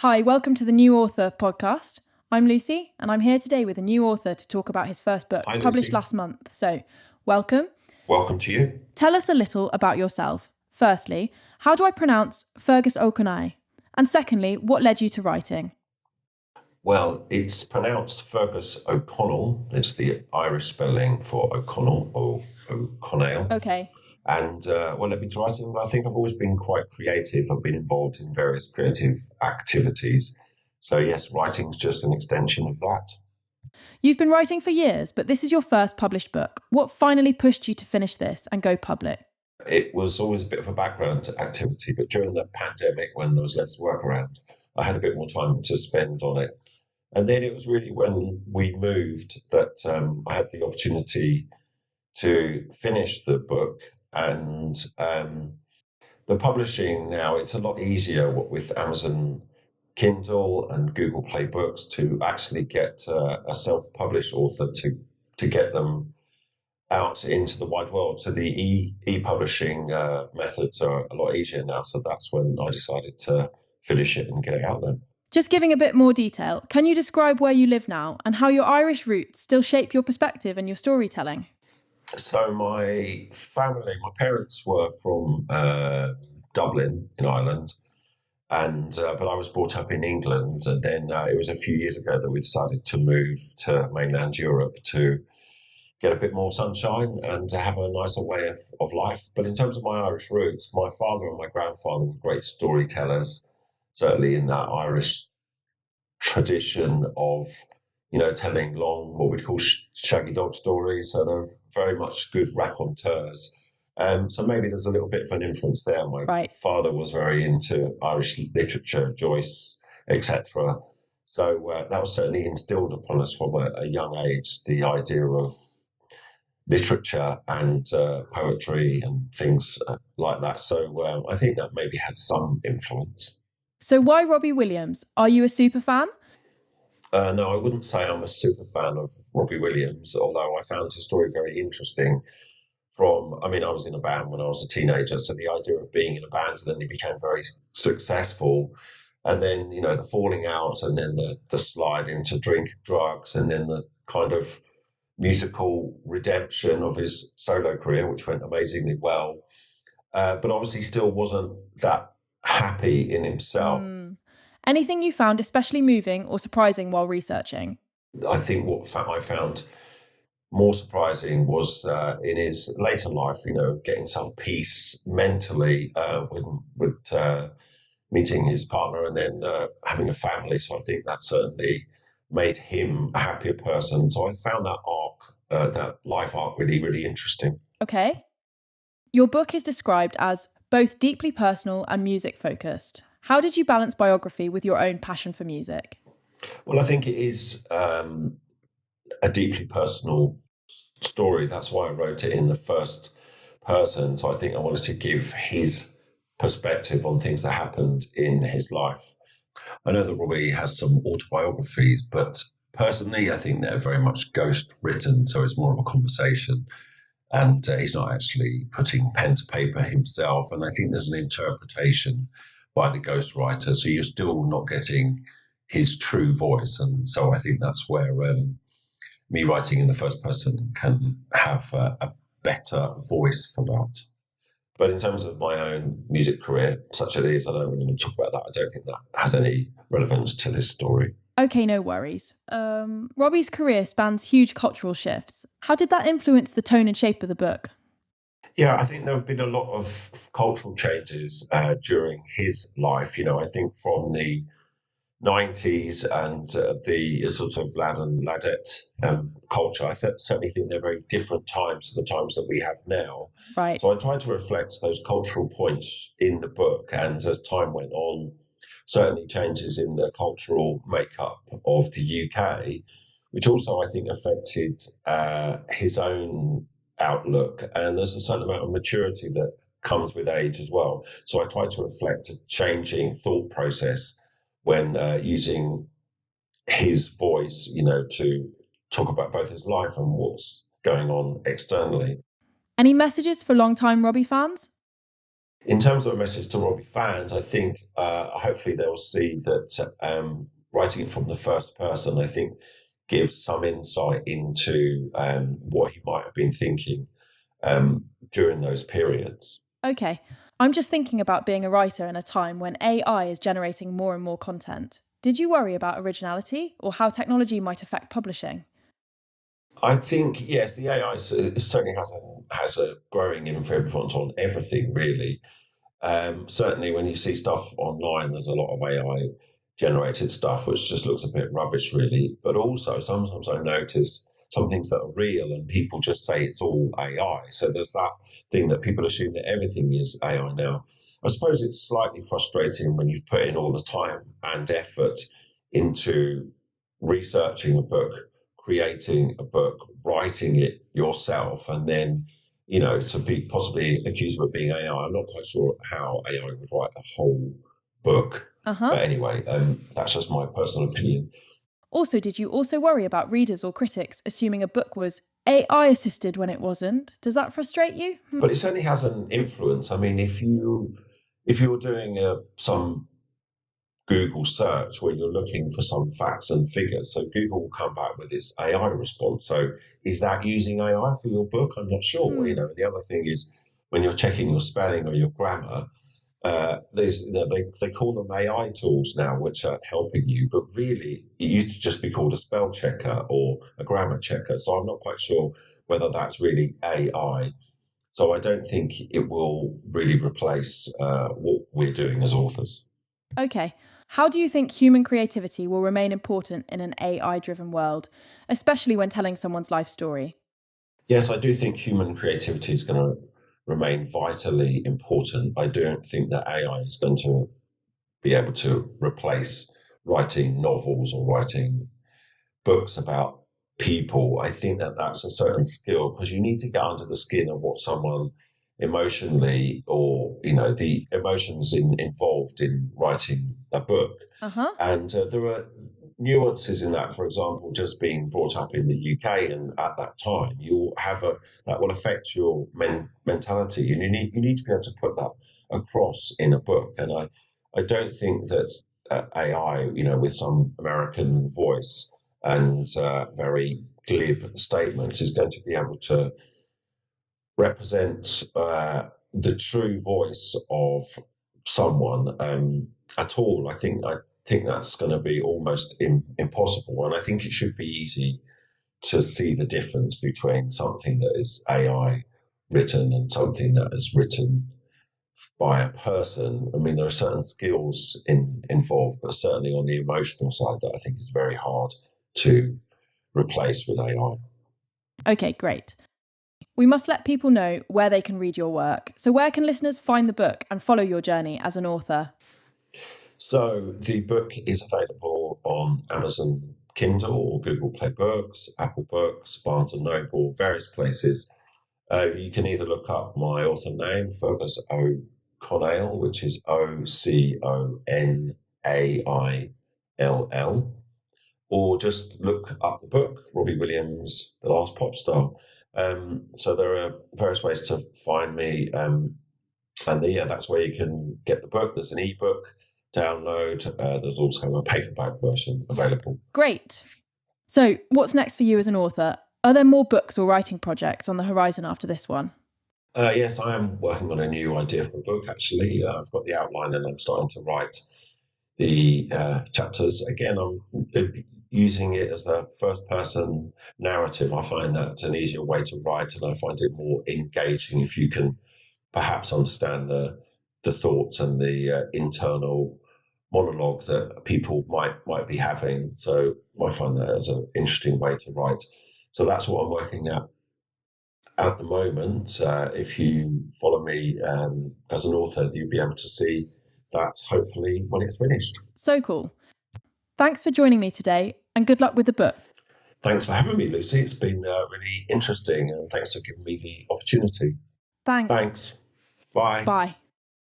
Hi, welcome to the New Author podcast. I'm Lucy, and I'm here today with a new author to talk about his first book, Hi, published Lucy. last month. So, welcome. Welcome to you. Tell us a little about yourself. Firstly, how do I pronounce Fergus Ò Conaill? And secondly, what led you to writing? Well, it's pronounced Fergus Ò Conaill. It's the Irish spelling for O'Connell or O'Conaill. Okay. And what led me to writing? Well, I think I've always been quite creative. I've been involved in various creative activities. So yes, writing's just an extension of that. You've been writing for years, but this is your first published book. What finally pushed you to finish this and go public? It was always a bit of a background activity, but during the pandemic, when there was less work around, I had a bit more time to spend on it. And then it was really when we moved that I had the opportunity to finish the book. And the publishing now, it's a lot easier with Amazon Kindle and Google Play Books to actually get a self-published author to get them out into the wide world. So the e-publishing methods are a lot easier now. So that's when I decided to finish it and get it out there. Just giving a bit more detail, can you describe where you live now and how your Irish roots still shape your perspective and your storytelling? So my family, my parents were from Dublin in Ireland, and but I was brought up in England, and then it was a few years ago that we decided to move to mainland Europe to get a bit more sunshine and to have a nicer way of life. But in terms of my Irish roots, my father and my grandfather were great storytellers, certainly in that Irish tradition of, telling long, what we call shaggy dog stories. So they're very much good raconteurs. So maybe there's a little bit of an influence there. My father was very into Irish literature, Joyce, etc. So that was certainly instilled upon us from a young age, the idea of literature and poetry and things like that. So I think that maybe had some influence. So why Robbie Williams? Are you a super fan? No, I wouldn't say I'm a super fan of Robbie Williams, although I found his story very interesting. I was in a band when I was a teenager, so the idea of being in a band, and then he became very successful, and then, the falling out, and then the slide into drink, drugs, and then the kind of musical redemption of his solo career, which went amazingly well, but obviously still wasn't that happy in himself. Anything you found especially moving or surprising while researching? I think what I found more surprising was in his later life, getting some peace mentally with meeting his partner and then having a family. So I think that certainly made him a happier person. So I found that life arc really, really interesting. Okay. Your book is described as both deeply personal and music focused. How did you balance biography with your own passion for music? Well, I think it is a deeply personal story. That's why I wrote it in the first person. So I think I wanted to give his perspective on things that happened in his life. I know that Robbie has some autobiographies, but personally, I think they're very much ghost written. So it's more of a conversation. And he's not actually putting pen to paper himself. And I think there's an interpretation by the ghostwriter. So you're still not getting his true voice. And so I think that's where me writing in the first person can have a better voice for that. But in terms of my own music career, such as it is, I don't really want to talk about that. I don't think that has any relevance to this story. Okay, no worries. Robbie's career spans huge cultural shifts. How did that influence the tone and shape of the book? Yeah, I think there have been a lot of cultural changes during his life. I think from the 90s and the sort of lad and ladette culture, I certainly think they're very different times to the times that we have now. Right. So I tried to reflect those cultural points in the book, and as time went on, certainly changes in the cultural makeup of the UK, which also I think affected his own outlook. And there's a certain amount of maturity that comes with age as well. So I tried to reflect a changing thought process when using his voice, to talk about both his life and what's going on externally. Any messages for long-time Robbie fans? In terms of a message to Robbie fans, I think hopefully they'll see that writing it from the first person, I think, gives some insight into what he might have been thinking during those periods. Okay, I'm just thinking about being a writer in a time when AI is generating more and more content. Did you worry about originality or how technology might affect publishing? I think yes, the AI certainly has a growing influence on everything, really. Certainly, when you see stuff online, there's a lot of AI generated stuff which just looks a bit rubbish, really. But also, sometimes I notice some things that are real and people just say it's all AI. So there's that thing that people assume that everything is AI now. I suppose it's slightly frustrating when you've put in all the time and effort into researching a book, creating a book, writing it yourself, and then to be possibly accused of being AI. I'm not quite sure how AI would write a whole book. Uh-huh. But anyway, that's just my personal opinion. Also, did you also worry about readers or critics assuming a book was AI assisted when it wasn't? Does that frustrate you? But it certainly has an influence. I mean, if you're doing some Google search where you're looking for some facts and figures, so Google will come back with its AI response. So is that using AI for your book? I'm not sure. The other thing is when you're checking your spelling or your grammar, they call them AI tools now, which are helping you, but really it used to just be called a spell checker or a grammar checker. So I'm not quite sure whether that's really AI. So I don't think it will really replace what we're doing as authors. Okay. How do you think human creativity will remain important in an AI driven world, especially when telling someone's life story? Yes, I do think human creativity is going to remain vitally important. I don't think that AI is going to be able to replace writing novels or writing books about people. I think that that's a certain skill because you need to get under the skin of what someone emotionally or the emotions involved in writing a book. Uh-huh. And there are nuances in that. For example, just being brought up in the UK and at that time, you'll have that will affect your mentality, and you need to be able to put that across in a book. And I don't think that AI, with some American voice and very glib statements, is going to be able to represent the true voice of someone at all. I think that's going to be almost impossible, and I think it should be easy to see the difference between something that is AI written and something that is written by a person. I mean, there are certain skills involved, but certainly on the emotional side, that I think is very hard to replace with AI. Okay, great. We must let people know where they can read your work. So where can listeners find the book and follow your journey as an author? So the book is available on Amazon Kindle or Google Play Books, Apple Books, Barnes & Noble, various places. You can either look up my author name, Fergus Ò Conaill, which is Oconaill, or just look up the book, Robbie Williams, The Last Pop Star. So there are various ways to find me. And that's where you can get the book. There's an ebook download. There's also a paperback version available. Great. So what's next for you as an author? Are there more books or writing projects on the horizon after this one? Yes, I am working on a new idea for a book, actually. I've got the outline and I'm starting to write the chapters. Again, I'm using it as the first person narrative. I find that's an easier way to write, and I find it more engaging if you can perhaps understand the thoughts and the internal monologue that people might be having. So I find that as an interesting way to write. So that's what I'm working at the moment. If you follow me as an author, you'll be able to see that hopefully when it's finished. So cool. Thanks for joining me today and good luck with the book. Thanks for having me, Lucy. It's been really interesting, and thanks for giving me the opportunity. Thanks. Thanks. Bye. Bye.